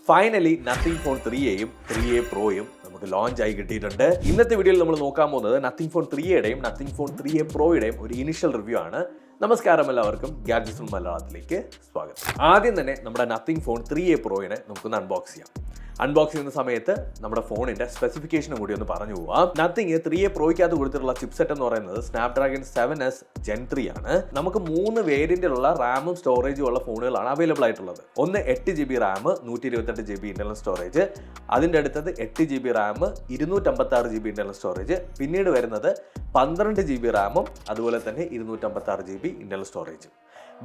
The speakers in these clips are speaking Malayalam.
ഫൈനലി നത്തിങ് ഫോൺ 3എയും 3എ പ്രോയും നമുക്ക് ലോഞ്ച് ആയി കിട്ടിയിട്ടുണ്ട്. ഇന്നത്തെ വീഡിയോയിൽ നമ്മൾ നോക്കാൻ പോകുന്നത് നത്തിങ് ഫോൺ 3എയുടെയും നത്തിങ് ഫോൺ 3എ പ്രോയുടെയും ഒരു ഇനിഷ്യൽ റിവ്യൂ ആണ്. നമസ്കാരം എല്ലാവർക്കും, ഗാഡ്ജറ്റ്സ് മലയാളത്തിലേക്ക് സ്വാഗതം. ആദ്യം തന്നെ നമ്മുടെ നത്തിങ് ഫോൺ 3എ പ്രോയിനെ നമുക്കൊന്ന് അൺബോക്സ് ചെയ്യാം. അൺബോക്സ് ചെയ്യുന്ന സമയത്ത് നമ്മുടെ ഫോണിന്റെ സ്പെസിഫിക്കേഷനും കൂടി ഒന്ന് പറഞ്ഞു പോവാം. നത്തിങ് 3എ പ്രോയ്ക്കകത്ത് കൊടുത്തിട്ടുള്ള ചിപ്സെറ്റ് എന്ന് പറയുന്നത് സ്നാപ്ഡ്രാഗൺ 7S Gen 3 ആണ്. നമുക്ക് 3 വേരിയന്റിലുള്ള റാമും സ്റ്റോറേജും ഉള്ള ഫോണുകളാണ് അവൈലബിൾ ആയിട്ടുള്ളത്. ഒന്ന് 8GB Ram, 128GB internal storage, അതിൻ്റെ അടുത്തത് 8GB Ram, 256GB internal storage, പിന്നീട് വരുന്നത് 12GB റാമും അതുപോലെ തന്നെ 256GB ഇന്റർണൽ സ്റ്റോറേജ്.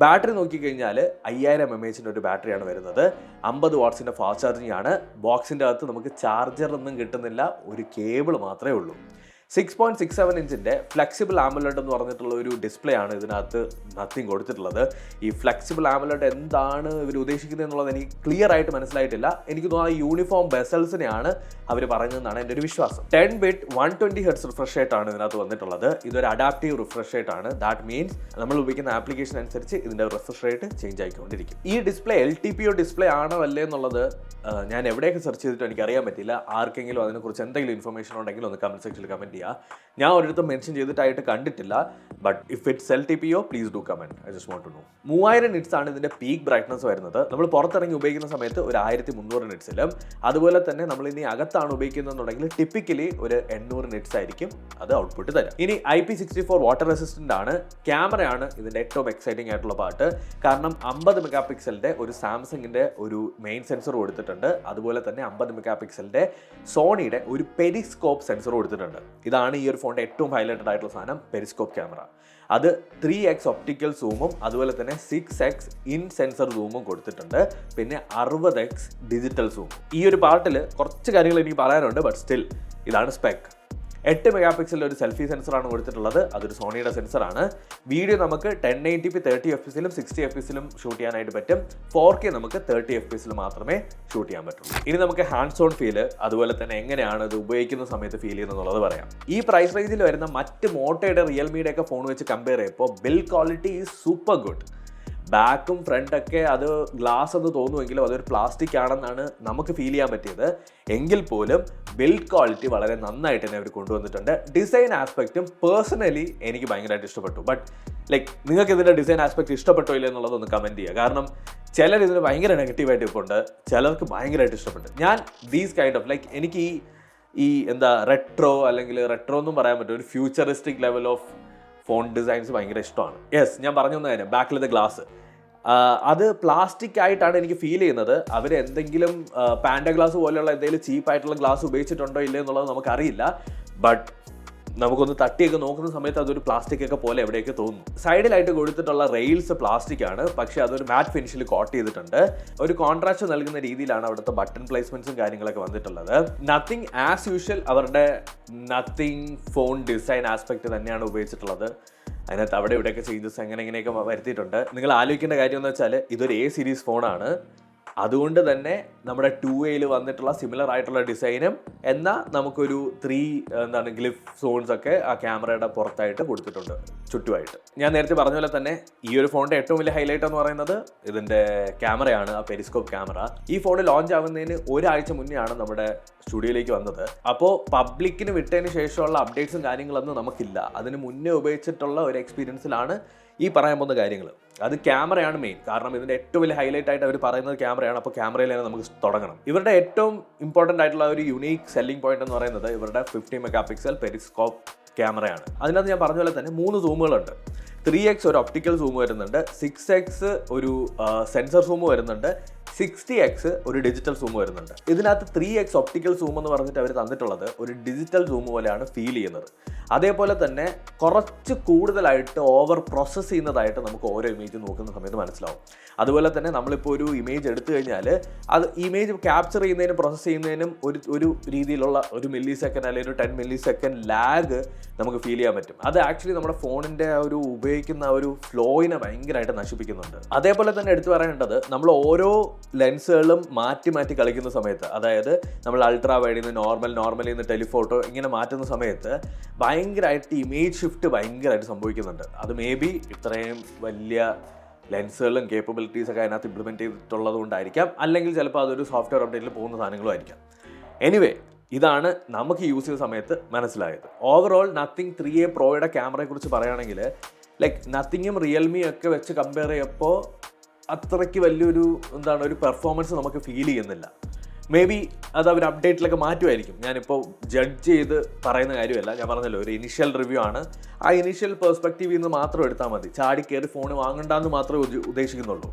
ബാറ്ററി നോക്കിക്കഴിഞ്ഞാൽ 5000 mAh ഒരു ബാറ്ററിയാണ് വരുന്നത്. 50 വാട്ട്സിൻ്റെ ഫാസ്റ്റ് ചാർജിങ് ആണ്. ബോക്സിൻ്റെ അകത്ത് നമുക്ക് ചാർജർ ഒന്നും കിട്ടുന്നില്ല, ഒരു കേബിൾ മാത്രമേ ഉള്ളൂ. 6.67 ഇഞ്ചിൻ്റെ ഫ്ലെക്സിബിൾ ആമോലെഡ് എന്ന് പറഞ്ഞിട്ടുള്ള ഒരു ഡിസ്പ്ലേ ആണ് ഇതിനകത്ത് നത്തിങ് കൊടുത്തിട്ടുള്ളത്. ഈ ഫ്ലെക്സിബിൾ ആമോലെഡ് എന്താണ് ഇവർ ഉദ്ദേശിക്കുന്നത് എന്നുള്ളത് എനിക്ക് ക്ലിയർ ആയിട്ട് മനസ്സിലായിട്ടില്ല. എനിക്ക് തോന്നുന്നു ആ യൂണിഫോം ബെസൽസിനെയാണ് അവർ പറയുന്നതെന്നാണ് എൻ്റെ ഒരു വിശ്വാസം. 10 ബിറ്റ് 120 Hz റിഫ്രഷ് റേറ്റ് ആണ് ഇതിനകത്ത് വന്നിട്ടുള്ളത്. ഇതൊരു അഡാപ്റ്റീവ് റിഫ്രഷ് റേറ്റ് ആണ്. ദാറ്റ് മീൻസ് നമ്മൾ ഉപയോഗിക്കുന്ന ആപ്ലിക്കേഷൻ അനുസരിച്ച് ഇതിൻ്റെ റിഫ്രഷ് റേറ്റ് ചേഞ്ച് ആയിക്കൊണ്ടിരിക്കും. ഈ ഡിസ്പ്ലേ LTPO ഡിസ്പ്ലേ ആണോ അല്ലേ എന്നുള്ളത് ഞാൻ എവിടെയൊക്കെ സെർച്ച് ചെയ്തിട്ട് എനിക്ക് അറിയാൻ പറ്റില്ല. ആർക്കെങ്കിലും അതിനെക്കുറിച്ച് എന്തെങ്കിലും ഇൻഫർമേഷൻ ഉണ്ടെങ്കിൽ ഒന്ന് കമന്റ് സെക്ഷനിൽ കമന്റ് ചെയ്യുക. ഞാൻ ഒരിടത്തും മെൻഷൻ ചെയ്തിട്ടായിട്ട് കണ്ടിട്ടില്ല. But if it's LTPO please do comment. I just want to know. 3000 nits ആണ് ഇതിന്റെ പീക്ക് ബ്രൈറ്റ്നസ് വരുന്നത്. നമ്മൾ പുറത്തിറങ്ങി ഉപയോഗിക്കുന്ന സമയത്ത് ഒരു 1300 നിറ്റ്സിലും, അതുപോലെ തന്നെ നമ്മൾ ഇനി അകത്താണ് ഉപയോഗിക്കുന്നതെന്നുണ്ടെങ്കിൽ ടിപ്പിക്കലി ഒരു 800 നിറ്റ്സ് ആയിരിക്കും അത് ഔട്ട്പുട്ട് തരാം. ഇനി IP64 വാട്ടർ റെസിസ്റ്റന്റ് ആണ്. ക്യാമറയാണ് ഇതിന്റെ ഏറ്റവും എക്സൈറ്റിംഗ് ആയിട്ടുള്ള പാർട്ട്. കാരണം 50 മെഗാ പിക്സലിന്റെ ഒരു സാംസങ്ങിന്റെ ഒരു മെയിൻ സെൻസർ കൊടുത്തിട്ടുണ്ട്. അതുപോലെ തന്നെ 50 മെഗാ പിക്സലിന്റെ സോണിയുടെ ഒരു പെരിസ്കോപ്പ് സെൻസർ കൊടുത്തിട്ടുണ്ട്. ഇതാണ് ഈ ഒരു ഫോണിന്റെ ഏറ്റവും ഹൈലൈറ്റഡ് ആയിട്ടുള്ള സാധനം, പെരിസ്കോപ്പ് ക്യാമറ. അത് 3x ഒപ്റ്റിക്കൽ സൂമും അതുപോലെ തന്നെ 6x ഇൻ സെൻസർ സൂമും കൊടുത്തിട്ടുണ്ട്. പിന്നെ 60x ഡിജിറ്റൽ സൂം. ഈ ഒരു പാർട്ടിൽ കുറച്ച് കാര്യങ്ങൾ എനിക്ക് പറയാനുണ്ട്. ബട്ട് സ്റ്റിൽ ഇതാണ് സ്പെക്. 8 മെഗാ പിക്സലിൻ്റെ ഒരു സെൽഫി സെൻസറാണ് കൊടുത്തിട്ടുള്ളത്. അതൊരു സോണിയുടെ സെൻസറാണ്. വീഡിയോ നമുക്ക് 1080p 30fps 60fps ഷൂട്ട് ചെയ്യാനായിട്ട് പറ്റും. 4K നമുക്ക് 30fps മാത്രമേ ഷൂട്ട് ചെയ്യാൻ പറ്റുള്ളൂ. ഇനി നമുക്ക് ഹാൻഡ്സ് ഓൺ ഫീല്, അതുപോലെ തന്നെ എങ്ങനെയാണ് ഇത് ഉപയോഗിക്കുന്ന സമയത്ത് ഫീൽ ചെയ്യുന്നത് പറയാം. ഈ പ്രൈസ് റേഞ്ചിൽ വരുന്ന മറ്റ് മോട്ടോയുടെ റിയൽമിയുടെ ഒക്കെ ഫോൺ വെച്ച് കമ്പയർ ചെയ്യുമ്പോൾ build quality is super good. ബാക്കും ഫ്രണ്ടൊക്കെ അത് ഗ്ലാസ് എന്ന് തോന്നുമെങ്കിലും അതൊരു പ്ലാസ്റ്റിക് ആണെന്നാണ് നമുക്ക് ഫീൽ ചെയ്യാൻ പറ്റിയത്. എങ്കിൽ പോലും ബിൽഡ് ക്വാളിറ്റി വളരെ നന്നായിട്ട് തന്നെ അവർ കൊണ്ടുവന്നിട്ടുണ്ട്. ഡിസൈൻ ആസ്പെക്റ്റും പേഴ്സണലി എനിക്ക് ഭയങ്കരമായിട്ട് ഇഷ്ടപ്പെട്ടു. ബട്ട് നിങ്ങൾക്ക് ഇതിൻ്റെ ഡിസൈൻ ആസ്പെക്ട് ഇഷ്ടപ്പെട്ടോ ഇല്ല എന്നുള്ളതൊന്ന് കമൻറ്റ് ചെയ്യുക. കാരണം ചിലർ ഇതിന് ഭയങ്കര നെഗറ്റീവായിട്ട് ഇപ്പോണ്ട്, ചിലർക്ക് ഭയങ്കരമായിട്ട് ഇഷ്ടപ്പെട്ടു. ഞാൻ ദീസ് കൈൻഡ് ഓഫ് എനിക്ക് ഈ റെട്രോ അല്ലെങ്കിൽ റെട്രോ എന്നും പറയാൻ പറ്റും, ഒരു futuristic level of phone designs ഭയങ്കര ഇഷ്ടമാണ്. യെസ്, ഞാൻ പറഞ്ഞു തന്നെ ബാക്കിലത്തെ ഗ്ലാസ് അത് പ്ലാസ്റ്റിക് ആയിട്ടാണ് എനിക്ക് ഫീൽ ചെയ്യുന്നത്. അവർ എന്തെങ്കിലും പാൻഡ ഗ്ലാസ് പോലെയുള്ള എന്തെങ്കിലും ചീപ്പായിട്ടുള്ള ഗ്ലാസ് ഉപയോഗിച്ചിട്ടുണ്ടോ ഇല്ലേ എന്നുള്ളത് നമുക്കറിയില്ല. ബട്ട് നമുക്കൊന്ന് തട്ടിയൊക്കെ നോക്കുന്ന സമയത്ത് അതൊരു പ്ലാസ്റ്റിക് ഒക്കെ പോലെ എവിടെയൊക്കെ തോന്നുന്നു. സൈഡിലായിട്ട് കൊടുത്തിട്ടുള്ള റെയിൽസ് പ്ലാസ്റ്റിക് ആണ്, പക്ഷേ അതൊരു മാറ്റ് ഫിനിഷിൽ കോട്ട് ചെയ്തിട്ടുണ്ട്. ഒരു കോൺട്രാസ്റ്റ് നൽകുന്ന രീതിയിലാണ് അവിടുത്തെ ബട്ടൺ പ്ലേസ്മെന്റ്സും കാര്യങ്ങളൊക്കെ വന്നിട്ടുള്ളത്. നത്തിങ് ആസ് യൂഷ്വൽ അവരുടെ നത്തിങ് ഫോൺ ഡിസൈൻ ആസ്പെക്ട് തന്നെയാണ് ഉപയോഗിച്ചിട്ടുള്ളത്. അതിനകത്ത് അവിടെ ഇവിടെയൊക്കെ ചേഞ്ചസ് എങ്ങനെയൊക്കെ വരുത്തിയിട്ടുണ്ട്. നിങ്ങൾ ആലോചിക്കേണ്ട കാര്യം എന്ന് വെച്ചാൽ ഇതൊരു A സീരീസ് ഫോണാണ്. അതുകൊണ്ട് തന്നെ നമ്മുടെ 2Aയിൽ വന്നിട്ടുള്ള സിമിലർ ആയിട്ടുള്ള ഡിസൈനും എന്നാൽ നമുക്കൊരു 3 ഗ്ലിഫ് സോൺസ് ഒക്കെ ആ ക്യാമറയുടെ പുറത്തായിട്ട് കൊടുത്തിട്ടുണ്ട് ചുറ്റുമായിട്ട്. ഞാൻ നേരത്തെ പറഞ്ഞ പോലെ തന്നെ ഈ ഒരു ഫോണിന്റെ ഏറ്റവും വലിയ ഹൈലൈറ്റ് എന്ന് പറയുന്നത് ഇതിന്റെ ക്യാമറയാണ്, ആ പെരിസ്കോപ്പ് ക്യാമറ. ഈ ഫോൺ ലോഞ്ച് ആവുന്നതിന് ഒരാഴ്ച മുന്നേ ആണ് നമ്മുടെ സ്റ്റുഡിയോയിലേക്ക് വന്നത്. അപ്പോൾ പബ്ലിക്കിന് വിട്ടതിന് ശേഷമുള്ള അപ്ഡേറ്റ്സും കാര്യങ്ങളൊന്നും നമുക്കില്ല. അതിന് മുന്നേ ഉപയോഗിച്ചിട്ടുള്ള ഒരു എക്സ്പീരിയൻസിലാണ് ഈ പറയാൻ പോകുന്ന കാര്യങ്ങൾ. അത് ക്യാമറയാണ് മെയിൻ. കാരണം ഇതിൻ്റെ ഏറ്റവും വലിയ ഹൈലൈറ്റ് ആയിട്ട് അവർ പറയുന്നത് ക്യാമറയാണ്. അപ്പോൾ ക്യാമറയിൽ തന്നെ നമുക്ക് തുടങ്ങണം. ഇവരുടെ ഏറ്റവും ഇമ്പോർട്ടൻ്റ് ആയിട്ടുള്ള ഒരു യുണീക്ക് സെല്ലിംഗ് പോയിന്റ് എന്ന് പറയുന്നത് ഇവരുടെ 50 മെഗാ പിക്സൽ പെരിസ്കോപ്പ് ക്യാമറയാണ്. അതിനകത്ത് ഞാൻ പറഞ്ഞ പോലെ തന്നെ 3 സൂമുകളുണ്ട്. 3x ഒരു ഒപ്റ്റിക്കൽ സൂം വരുന്നുണ്ട്, 6x ഒരു സെൻസർ സൂം വരുന്നുണ്ട്, 60x ഒരു ഡിജിറ്റൽ സൂം വരുന്നുണ്ട്. ഇതിനകത്ത് 3x ഒപ്റ്റിക്കൽ സൂം എന്ന് പറഞ്ഞിട്ട് അവർ തന്നിട്ടുള്ളത് ഒരു ഡിജിറ്റൽ സൂം പോലെയാണ് ഫീൽ ചെയ്യുന്നത്. അതേപോലെ തന്നെ കുറച്ച് കൂടുതലായിട്ട് ഓവർ പ്രോസസ്സ് ചെയ്യുന്നതായിട്ട് നമുക്ക് ഓരോ ഇമേജ് നോക്കുന്ന സമയത്ത് മനസ്സിലാവും. അതുപോലെ തന്നെ നമ്മളിപ്പോൾ ഒരു ഇമേജ് എടുത്തു കഴിഞ്ഞാൽ അത് ഇമേജ് ക്യാപ്ചർ ചെയ്യുന്നതിനും പ്രോസസ്സ് ചെയ്യുന്നതിനും ഒരു രീതിയിലുള്ള ഒരു മില്ലി സെക്കൻഡ് അല്ലെങ്കിൽ ഒരു 10 മില്ലി സെക്കൻഡ് ലാഗ് നമുക്ക് ഫീൽ ചെയ്യാൻ പറ്റും. അത് ആക്ച്വലി നമ്മുടെ ഫോണിൻ്റെ ഒരു ഉപയോഗിക്കുന്ന ഒരു ഫ്ലോയിനെ ഭയങ്കരമായിട്ട് നശിപ്പിക്കുന്നുണ്ട്. അതേപോലെ തന്നെ എടുത്തു പറയേണ്ടത് നമ്മൾ ഓരോ ലെൻസുകളും മാറ്റി മാറ്റി കളിക്കുന്ന സമയത്ത്, അതായത് നമ്മൾ അൾട്രാ വൈഡിൽ നിന്ന് നോർമലിൽ നിന്ന് ടെലിഫോട്ടോ ഇങ്ങനെ മാറ്റുന്ന സമയത്ത് ഭയങ്കരമായിട്ട് ഇമേജ് ഷിഫ്റ്റ് ഭയങ്കരമായിട്ട് സംഭവിക്കുന്നുണ്ട്. അത് മേ ബി ഇത്രയും വലിയ ലെൻസുകളും കേപ്പബിലിറ്റീസ് ഒക്കെ അതിനകത്ത് ഇംപ്ലിമെൻറ്റ് ചെയ്തിട്ടുള്ളത് കൊണ്ടായിരിക്കാം, അല്ലെങ്കിൽ ചിലപ്പോൾ അതൊരു സോഫ്റ്റ്വെയർ അപ്ഡേറ്റിൽ പോകുന്ന സാധനങ്ങളും ആയിരിക്കാം. എനിവേ, ഇതാണ് നമുക്ക് യൂസ് ചെയ്ത സമയത്ത് മനസ്സിലായത്. ഓവറോൾ നത്തിങ് 3A പ്രോയുടെ ക്യാമറയെക്കുറിച്ച് പറയുകയാണെങ്കിൽ ലൈക്ക് നത്തിങ്ങും റിയൽമിയും ഒക്കെ വെച്ച് കമ്പയർ ചെയ്യുമ്പോൾ അത്രയ്ക്ക് വലിയൊരു ഒരു പെർഫോമൻസ് നമുക്ക് ഫീൽ ചെയ്യുന്നില്ല. മേ ബി അത് അവർ അപ്ഡേറ്റിലൊക്കെ മാറ്റുമായിരിക്കും. ഞാനിപ്പോൾ ജഡ്ജ് ചെയ്ത് പറയുന്ന കാര്യമല്ല, ഞാൻ പറഞ്ഞല്ലോ ഒരു ഇനിഷ്യൽ റിവ്യൂ ആണ്. ആ ഇനിഷ്യൽ പെർസ്പെക്റ്റീവിൽ നിന്ന് മാത്രം എടുത്താൽ മതി, ചാടി കയറി ഫോൺ വാങ്ങണ്ടെന്ന് മാത്രമേ ഉദ്ദേശിക്കുന്നുള്ളൂ.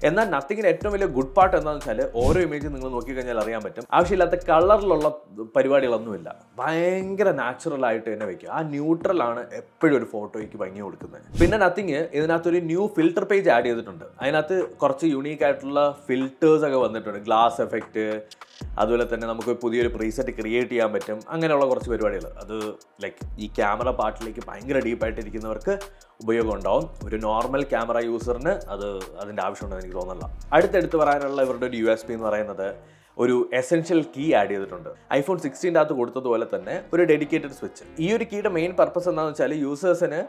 എന്നാൽ നത്തിങ്ങിന് ഏറ്റവും വലിയ ഗുഡ് പാർട്ട് എന്താണെന്ന് വെച്ചാൽ ഓരോ ഇമേജും നിങ്ങൾ നോക്കിക്കഴിഞ്ഞാൽ അറിയാൻ പറ്റും, ആവശ്യമില്ലാത്ത കളറിലുള്ള പരിപാടികളൊന്നുമില്ല. ഭയങ്കര നാച്ചുറൽ ആയിട്ട് തന്നെ വയ്ക്കുക. ആ ന്യൂട്രലാണ് എപ്പോഴും ഒരു ഫോട്ടോയ്ക്ക് ഭംഗി കൊടുക്കുന്നത്. പിന്നെ നത്തിങ് ഇതിനകത്തൊരു ന്യൂ ഫിൽറ്റർ പേജ് ആഡ് ചെയ്തിട്ടുണ്ട്. അതിനകത്ത് കുറച്ച് യൂണീക്ക് ആയിട്ടുള്ള ഫിൽറ്റേഴ്സ് ഒക്കെ വന്നിട്ടുണ്ട്. ഗ്ലാസ് എഫക്റ്റ്, അതുപോലെ തന്നെ നമുക്ക് പുതിയൊരു പ്രീസെറ്റ് ക്രിയേറ്റ് ചെയ്യാൻ പറ്റും. അങ്ങനെയുള്ള കുറച്ച് പരിപാടികൾ. അത് ലൈക്ക് ഈ ക്യാമറ പാർട്ടിലേക്ക് ഭയങ്കര ഡീപ്പായിട്ടിരിക്കുന്നവർക്ക് ഉപയോഗം ഉണ്ടാവും. ഒരു നോർമൽ ക്യാമറ യൂസറിന് അതിൻ്റെ ആവശ്യമുണ്ടെന്ന് എനിക്ക് തോന്നുന്നില്ല. അടുത്തെടുത്ത് പറയാനുള്ള ഇവരുടെ ഒരു USP എന്ന് പറയുന്നത് ഒരു എസെൻഷ്യൽ കീ ആഡ് ചെയ്തിട്ടുണ്ട്. iPhone 16 അകത്ത് കൊടുത്തതുപോലെ തന്നെ ഒരു ഡെഡിക്കേറ്റഡ് സ്വിച്ച്. ഈ ഒരു കീയുടെ മെയിൻ പർപ്പസ് എന്താണെന്ന് വെച്ചാൽ യൂസേഴ്സിന്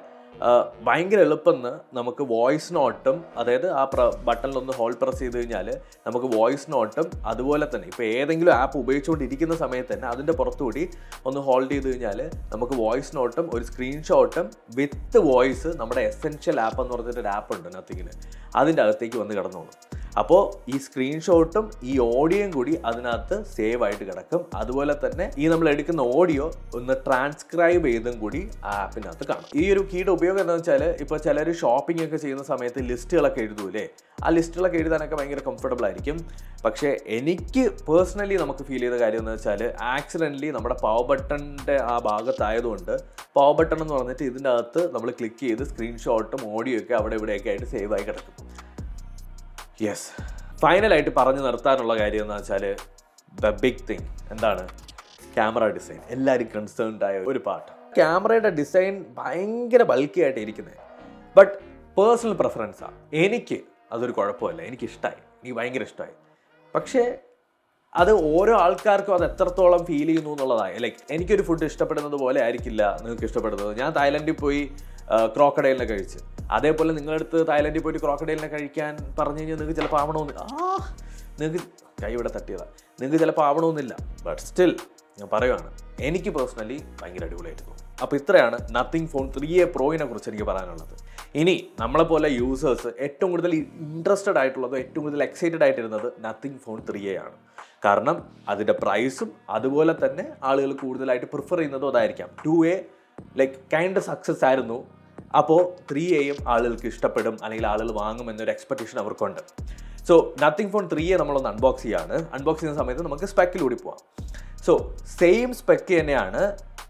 ഭയങ്കര എളുപ്പമെന്ന് നമുക്ക് വോയിസ് നോട്ടും, അതായത് ആ ബട്ടണിലൊന്ന് ഹോൾഡ് പ്രസ് ചെയ്ത് കഴിഞ്ഞാൽ നമുക്ക് വോയിസ് നോട്ടും, അതുപോലെ തന്നെ ഇപ്പോൾ ഏതെങ്കിലും ആപ്പ് ഉപയോഗിച്ചുകൊണ്ടിരിക്കുന്ന സമയത്ത് തന്നെ അതിൻ്റെ പുറത്തുകൂടി ഒന്ന് ഹോൾഡ് ചെയ്ത് കഴിഞ്ഞാൽ നമുക്ക് വോയിസ് നോട്ടും ഒരു സ്ക്രീൻഷോട്ടും വിത്ത് വോയിസ് നമ്മുടെ എസെൻഷ്യൽ ആപ്പ് എന്ന് പറഞ്ഞിട്ടൊരു ആപ്പ് ഉണ്ട് നത്തിങ്ങിന്, അതിൻ്റെ അകത്തേക്ക് വന്ന് കിടന്നോളും. അപ്പോൾ ഈ സ്ക്രീൻഷോട്ടും ഈ ഓഡിയോയും കൂടി അതിനകത്ത് സേവ് ആയിട്ട് കിടക്കും. അതുപോലെ തന്നെ ഈ നമ്മൾ എടുക്കുന്ന ഓഡിയോ ഒന്ന് ട്രാൻസ്ക്രൈബ് ചെയ്തും കൂടി ആ ആപ്പിനകത്ത് കാണും. ഈ ഒരു കീയുടെ ഉപയോഗം എന്താണെന്ന് വെച്ചാൽ ഇപ്പോൾ ചിലർ ഷോപ്പിംഗ് ഒക്കെ ചെയ്യുന്ന സമയത്ത് ലിസ്റ്റുകളൊക്കെ എഴുതൂലേ, ആ ലിസ്റ്റുകളൊക്കെ എഴുതാനൊക്കെ ഭയങ്കര കംഫർട്ടബിൾ ആയിരിക്കും. പക്ഷേ എനിക്ക് പേഴ്സണലി നമുക്ക് ഫീൽ ചെയ്ത കാര്യം എന്ന് വെച്ചാൽ ആക്സിഡൻ്റലി നമ്മുടെ പവർ ബട്ടണിൻ്റെ ആ ഭാഗത്തായതുകൊണ്ട് പവർ ബട്ടൺ എന്ന് പറഞ്ഞിട്ട് ഇതിൻ്റെ അകത്ത് നമ്മൾ ക്ലിക്ക് ചെയ്ത് സ്ക്രീൻഷോട്ടും ഓഡിയോ ഒക്കെ അവിടെ ഇവിടെയൊക്കെ ആയിട്ട് സേവ് ആയി കിടക്കും. യെസ്, ഫൈനലായിട്ട് പറഞ്ഞു നിർത്താനുള്ള കാര്യം എന്ന് വെച്ചാൽ ദ ബിഗ് തിങ് എന്താണ്? Camera design. എല്ലാവരും കൺസേൺഡ് ആയ ഒരു പാർട്ട്. ക്യാമറയുടെ ഡിസൈൻ ഭയങ്കര ബൾക്കി ആയിട്ട് ഇരിക്കുന്നത്. ബട്ട് പേഴ്സണൽ പ്രിഫറൻസാണ്. എനിക്ക് അതൊരു കുഴപ്പമില്ല, എനിക്കിഷ്ടമായി, എനിക്ക് ഭയങ്കര ഇഷ്ടമായി. പക്ഷേ അത് ഓരോ ആൾക്കാർക്കും അത് എത്രത്തോളം ഫീൽ ചെയ്യുന്നു എന്നുള്ളതാണ്. ലൈക്ക് എനിക്കൊരു ഫുഡ് ഇഷ്ടപ്പെടുന്നത് പോലെ ആയിരിക്കില്ല നിങ്ങൾക്ക് ഇഷ്ടപ്പെടുന്നത്. ഞാൻ തായ്ലൻഡിൽ പോയി ക്രോക്കഡൈലിനെ കഴിച്ച്, അതേപോലെ നിങ്ങളടുത്ത് തായ്ലൻഡിൽ പോയിട്ട് ക്രോക്കഡൈലിനെ കഴിക്കാൻ പറഞ്ഞു കഴിഞ്ഞാൽ നിങ്ങൾക്ക് ചിലപ്പോൾ ആവണമെന്നില്ല. നിങ്ങൾക്ക് കൈ ഇവിടെ തട്ടിയതാണ്, നിങ്ങൾക്ക് ചിലപ്പോൾ ആവണമെന്നില്ല. ബട്ട് സ്റ്റിൽ ഞാൻ പറയുവാണ്, എനിക്ക് പേഴ്സണലി ഭയങ്കര അടിപൊളിയായിട്ട് തോന്നും. അപ്പോൾ ഇത്രയാണ് നത്തിങ് ഫോൺ 3A പ്രോയിനെ കുറിച്ച് എനിക്ക് പറയാനുള്ളത്. ഇനി നമ്മളെപ്പോലെ യൂസേഴ്സ് ഏറ്റവും കൂടുതൽ ഇൻട്രസ്റ്റഡ് ആയിട്ടുള്ളതോ ഏറ്റവും കൂടുതൽ എക്സൈറ്റഡ് ആയിട്ടിരുന്നത് നത്തിങ് ഫോൺ 3A ആണ്. കാരണം അതിൻ്റെ പ്രൈസും അതുപോലെ തന്നെ ആളുകൾ കൂടുതലായിട്ട് പ്രിഫർ ചെയ്യുന്നതും അതായിരിക്കാം. 2A ലൈക്ക് കൈൻഡ് സക്സസ് ആയിരുന്നു. അപ്പോൾ 3Aയും ആളുകൾക്ക് ഇഷ്ടപ്പെടും, അല്ലെങ്കിൽ ആളുകൾ വാങ്ങും എന്നൊരു എക്സ്പെക്റ്റേഷൻ അവർക്കുണ്ട്. സോ നത്തിങ് ഫോൺ 3A നമ്മളൊന്ന് അൺബോക്സ് ചെയ്യാണ്. അൺബോക്സ് ചെയ്യുന്ന സമയത്ത് നമുക്ക് സ്പെക്കിലൂടെ പോവാം. സോ സെയിം സ്പെക്ക് തന്നെയാണ്,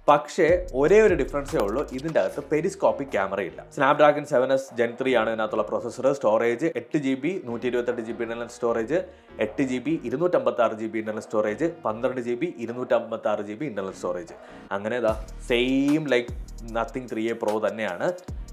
പക്ഷേ ഒരേ ഒരു ഡിഫറൻസേ ഉള്ളൂ, ഇതിൻ്റെ അകത്ത് പെരിസ്കോപ്പിക് ക്യാമറ ഇല്ല. സ്നാപ്ഡ്രാഗൺ 7S Gen 3 ആണ് ഇതിനകത്തുള്ള processor. Storage 8GB 128GB internal storage, 8GB 256GB internal storage, 12GB 256GB internal storage. അങ്ങനെ same like nothing 3A Pro തന്നെയാണ്.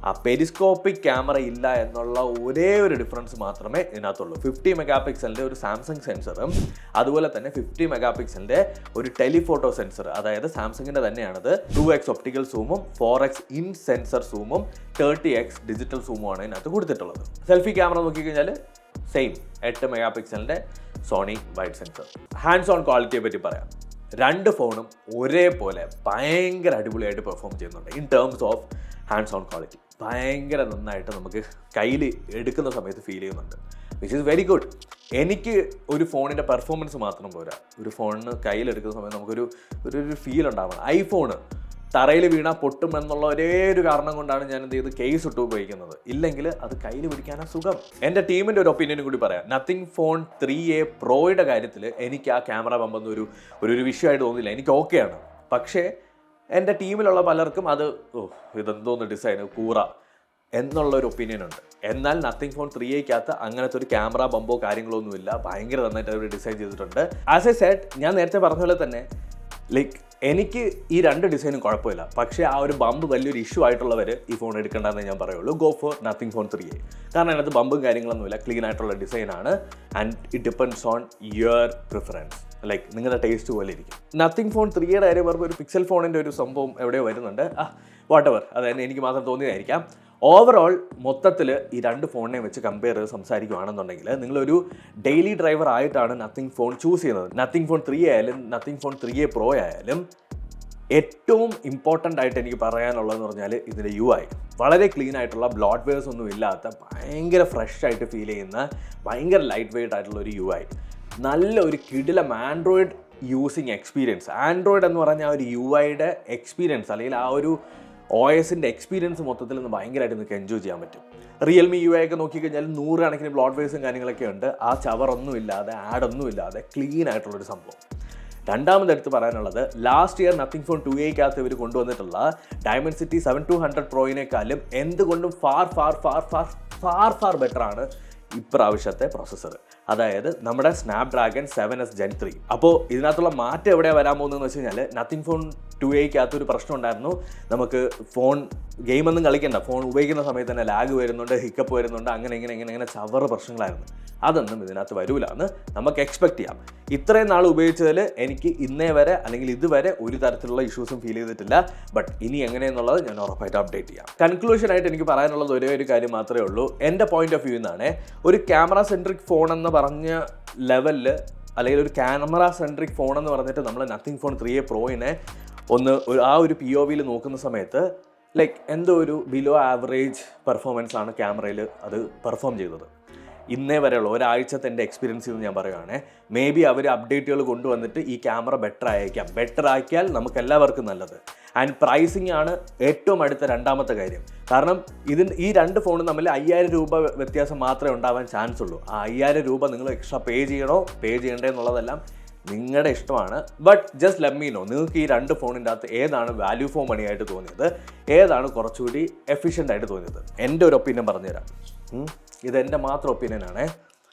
ആ പെരിസ്കോപ്പിക് ക്യാമറ ഇല്ല എന്നുള്ള ഒരേ ഒരു ഡിഫറൻസ് മാത്രമേ ഇതിനകത്തുള്ളൂ. 50 മെഗാപിക്സലിൻ്റെ ഒരു സാംസങ് സെൻസറും അതുപോലെ തന്നെ 50 മെഗാപിക്സലിൻ്റെ ഒരു ടെലിഫോട്ടോ സെൻസർ, അതായത് സാംസങ്ങിൻ്റെ തന്നെയാണത്. 2x ഒപ്റ്റിക്കൽ സൂമും 4x ഇൻ സെൻസർ സൂമും 30x ഡിജിറ്റൽ സൂമുമാണ് ഇതിനകത്ത് കൊടുത്തിട്ടുള്ളത്. സെൽഫി ക്യാമറ നോക്കിക്കഴിഞ്ഞാൽ സെയിം 8 മെഗാപിക്സലിൻ്റെ Sony wide sensor. Hands on ക്വാളിറ്റിയെ പറ്റി പറയാം. രണ്ട് ഫോണും ഒരേപോലെ ഭയങ്കര അടിപൊളിയായിട്ട് പെർഫോം ചെയ്യുന്നുണ്ട്. In terms of hands on quality ഭയങ്കര നന്നായിട്ട് നമുക്ക് കയ്യിൽ എടുക്കുന്ന സമയത്ത് ഫീൽ ചെയ്യുന്നുണ്ട്, വിച്ച് ഈസ് വെരി ഗുഡ്. എനിക്ക് ഒരു ഫോണിൻ്റെ പെർഫോമൻസ് മാത്രം പോരാ, ഒരു ഫോണിന് കയ്യിലെടുക്കുന്ന സമയത്ത് നമുക്കൊരു ഒരു ഫീൽ ഉണ്ടാവണം. ഐഫോണ് തറയിൽ വീണാൽ പൊട്ടും എന്നുള്ള ഒരേ ഒരു കാരണം കൊണ്ടാണ് ഞാൻ എന്ത് ചെയ്ത് കേസ് ഇട്ട് ഉപയോഗിക്കുന്നത്. ഇല്ലെങ്കിൽ അത് കയ്യിൽ പിടിക്കാനാ സുഖം. എൻ്റെ ടീമിൻ്റെ ഒരു ഒപ്പീനിയനും കൂടി പറയാം. നത്തിങ് ഫോൺ 3A പ്രോയുടെ കാര്യത്തിൽ എനിക്ക് ആ ക്യാമറ ബമ്പെന്ന് ഒരു വിഷയമായിട്ട് തോന്നില്ല. എനിക്ക് ഓക്കെയാണ്. പക്ഷേ എൻ്റെ ടീമിലുള്ള പലർക്കും അത് ഇതെന്തോന്ന് ഡിസൈൻ കൂറ എന്നുള്ളൊരു ഒപ്പീനിയൻ ഉണ്ട്. എന്നാൽ നത്തിങ് ഫോൺ 3Aക്കകത്ത് അങ്ങനത്തെ ഒരു ക്യാമറ ബമ്പോ കാര്യങ്ങളോ ഒന്നുമില്ല. ഭയങ്കര നന്നായിട്ട് അവർ ഡിസൈൻ ചെയ്തിട്ടുണ്ട്. ആസ് എ സെറ്റ്, ഞാൻ നേരത്തെ പറഞ്ഞ പോലെ തന്നെ ലൈക്ക് എനിക്ക് ഈ രണ്ട് ഡിസൈനും കുഴപ്പമില്ല. പക്ഷേ ആ ഒരു ബമ്പ് വലിയൊരു ഇഷ്യൂ ആയിട്ടുള്ളവർ ഈ ഫോൺ എടുക്കേണ്ടതെന്ന് ഞാൻ പറയുള്ളൂ. Go for nothing phone 3A. കാരണം അതിനകത്ത് ബമ്പും കാര്യങ്ങളൊന്നുമില്ല, ക്ലീൻ ആയിട്ടുള്ള ഡിസൈനാണ്. And it depends on your preference, like നിങ്ങളുടെ ടേസ്റ്റ് പോലെ ഇരിക്കും. നത്തിങ് ഫോൺ 3Aയുടെ കാര്യം പറയുമ്പോൾ ഒരു പിക്സൽ ഫോണിൻ്റെ ഒരു സംഭവം എവിടെയോ വരുന്നുണ്ട്. വാട്ട് എവർ, അതായത് എനിക്ക് മാത്രം തോന്നിയതായിരിക്കാം. ഓവറോൾ മൊത്തത്തിൽ ഈ രണ്ട് ഫോണിനെ വെച്ച് കമ്പയർ ചെയ്ത് സംസാരിക്കുകയാണെന്നുണ്ടെങ്കിൽ നിങ്ങളൊരു ഡെയിലി ഡ്രൈവർ ആയിട്ടാണ് നത്തിങ് ഫോൺ ചൂസ് ചെയ്യുന്നത്. നത്തിങ് ഫോൺ 3 ആയാലും നത്തിങ് ഫോൺ 3A Pro ആയാലും ഏറ്റവും ഇമ്പോർട്ടൻ്റ് ആയിട്ട് എനിക്ക് പറയാനുള്ളതെന്ന് പറഞ്ഞാൽ ഇതിൻ്റെ UI. വളരെ ക്ലീൻ ആയിട്ടുള്ള ബ്ലോട്ട് വെയർസ് ഒന്നും ഇല്ലാത്ത ഭയങ്കര ഫ്രഷ് ആയിട്ട് ഫീൽ ചെയ്യുന്ന ഭയങ്കര ലൈറ്റ് വെയ്റ്റ് ആയിട്ടുള്ള ഒരു UI. നല്ല ഒരു കിടിലം ആൻഡ്രോയിഡ് യൂസിങ് എക്സ്പീരിയൻസ്. ആൻഡ്രോയിഡ് എന്ന് പറഞ്ഞാൽ ആ ഒരു UIയുടെ എക്സ്പീരിയൻസ് അല്ലെങ്കിൽ ആ ഒരു OSൻ്റെ എക്സ്പീരിയൻസ് മൊത്തത്തിൽ നിന്ന് ഭയങ്കരമായിട്ട് നിങ്ങൾക്ക് എൻജോയ് ചെയ്യാൻ പറ്റും. റിയൽമി UI ഒക്കെ നോക്കിക്കഴിഞ്ഞാൽ 100 കണക്കിന് ബ്ലോട്ട് വെയർസും കാര്യങ്ങളൊക്കെ ഉണ്ട്. ആ ചവറൊന്നും ഇല്ലാതെ ആഡൊന്നും ഇല്ലാതെ ക്ലീൻ ആയിട്ടുള്ളൊരു സംഭവം. രണ്ടാമതെടുത്ത് പറയാനുള്ളത് ലാസ്റ്റ് ഇയർ നത്തിങ് ഫോൺ 2Aക്കകത്ത് ഇവർ കൊണ്ടുവന്നിട്ടുള്ള Dimensity 7200 Proയിനേക്കാളും എന്തുകൊണ്ടും ഫാർ ബെറ്ററാണ് ഇപ്രാവശ്യത്തെ പ്രോസസ്സർ. അതായത് നമ്മുടെ സ്നാപ്ഡ്രാഗൺ 7S Gen 3. അപ്പോൾ ഇതിനകത്തുള്ള മാറ്റം എവിടെയാണ് വരാൻ പോകുന്നതെന്ന് വെച്ച് കഴിഞ്ഞാൽ നത്തിങ് ഫോൺ 2Aക്കകത്ത് ഒരു പ്രശ്നം ഉണ്ടായിരുന്നു. നമുക്ക് ഫോൺ ഗെയിമൊന്നും കളിക്കണ്ട, ഫോൺ ഉപയോഗിക്കുന്ന സമയത്ത് തന്നെ ലാഗ് വരുന്നുണ്ട്, ഹിക്കപ്പ് വരുന്നുണ്ട്, അങ്ങനെ ചവറ് പ്രശ്നങ്ങളായിരുന്നു. അതൊന്നും ഇതിനകത്ത് വരില്ല എന്ന് നമുക്ക് എക്സ്പെക്ട് ചെയ്യാം. ഇത്രയും നാൾ ഉപയോഗിച്ചതിൽ എനിക്ക് ഇന്നേ വരെ അല്ലെങ്കിൽ ഇതുവരെ ഒരു തരത്തിലുള്ള ഇഷ്യൂസും ഫീൽ ചെയ്തിട്ടില്ല. ബട്ട് ഇനി എങ്ങനെയെന്നുള്ളത് ഞാൻ ഉറപ്പായിട്ട് അപ്ഡേറ്റ് ചെയ്യാം. കൺക്ലൂഷനായിട്ട് എനിക്ക് പറയാനുള്ളത് ഒരേ ഒരു കാര്യം മാത്രമേ ഉള്ളൂ. എൻ്റെ പോയിന്റ് ഓഫ് വ്യൂ നിന്നാണ് ഒരു ക്യാമറ സെൻട്രിക് ഫോൺ എന്ന് പറഞ്ഞ ലെവലിൽ അല്ലെങ്കിൽ ഒരു ക്യാമറ സെൻട്രിക് ഫോൺ എന്ന് പറഞ്ഞിട്ട് നമ്മൾ നത്തിങ് ഫോൺ 3A Proയിനെ ആ ഒരു POVയിൽ നോക്കുന്ന സമയത്ത് എന്തോ ഒരു ബിലോ ആവറേജ് പെർഫോമൻസ് ആണ് ക്യാമറയിൽ അത് പെർഫോം ചെയ്തത്. ഇന്നേ വരെയുള്ള ഒരാഴ്ചത്തെ എൻ്റെ എക്സ്പീരിയൻസിൽ നിന്ന് ഞാൻ പറയുകയാണെ, മേ ബി അവർ അപ്ഡേറ്റുകൾ കൊണ്ടുവന്നിട്ട് ഈ ക്യാമറ ബെറ്റർ ആക്കിയാൽ നമുക്ക് എല്ലാവർക്കും നല്ലത്. ആൻഡ് പ്രൈസിങ് ആണ് ഏറ്റവും അടുത്ത രണ്ടാമത്തെ കാര്യം. കാരണം ഈ രണ്ട് ഫോണും തമ്മിൽ 5000 രൂപ വ്യത്യാസം മാത്രമേ ഉണ്ടാവാൻ ചാൻസ് ഉള്ളൂ. ആ 5000 രൂപ നിങ്ങൾ എക്സ്ട്രാ പേ ചെയ്യണ്ടേ എന്നുള്ളതെല്ലാം നിങ്ങളുടെ ഇഷ്ടമാണ്. But just let me know, നിങ്ങൾക്ക് ഈ രണ്ട് ഫോണിൻ്റെ അകത്ത് ഏതാണ് വാല്യൂ ഫോർ മണി ആയിട്ട് തോന്നിയത്, ഏതാണ് കുറച്ചുകൂടി എഫിഷ്യൻ്റ് ആയിട്ട് തോന്നിയത്. എൻ്റെ ഒരു ഒപ്പീനിയൻ പറഞ്ഞുതരാം. ഇതെൻ്റെ മാത്രം ഒപ്പീനിയനാണ്.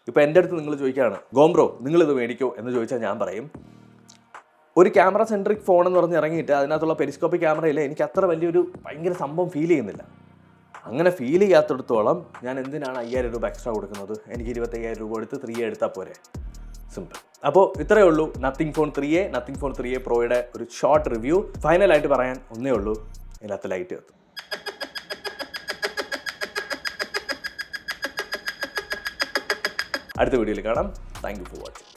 ഇപ്പോൾ എൻ്റെ അടുത്ത് നിങ്ങൾ ചോദിക്കുകയാണ്, ഗോംബ്രോ നിങ്ങളിത് മേടിക്കോ എന്ന് ചോദിച്ചാൽ ഞാൻ പറയും, ഒരു ക്യാമറ സെൻട്രിക് ഫോൺ എന്ന് പറഞ്ഞ് ഇറങ്ങിയിട്ട് അതിനകത്തുള്ള പെരിസ്കോപ്പിക് ക്യാമറയിൽ എനിക്ക് അത്ര വലിയൊരു ഭയങ്കര സംഭവം ഫീൽ ചെയ്യുന്നില്ല. അങ്ങനെ ഫീൽ ചെയ്യാത്തിടത്തോളം ഞാൻ എന്തിനാണ് 5000 രൂപ എക്സ്ട്രാ കൊടുക്കുന്നത്? എനിക്ക് 25000 രൂപ എടുത്ത് 3A എടുത്താൽ പോരെ. സിമ്പിൾ. അപ്പോൾ ഇത്രയേ ഉള്ളൂ nothing phone 3A, nothing phone 3A Proയുടെ ഒരു ഷോർട്ട് റിവ്യൂ. ഫൈനലായിട്ട് പറയാൻ ഒന്നേ ഉള്ളൂ, ഇതിനകത്ത് ലൈറ്റ് കത്തും. അടുത്ത വീഡിയോയിൽ കാണാം. Thank you for watching.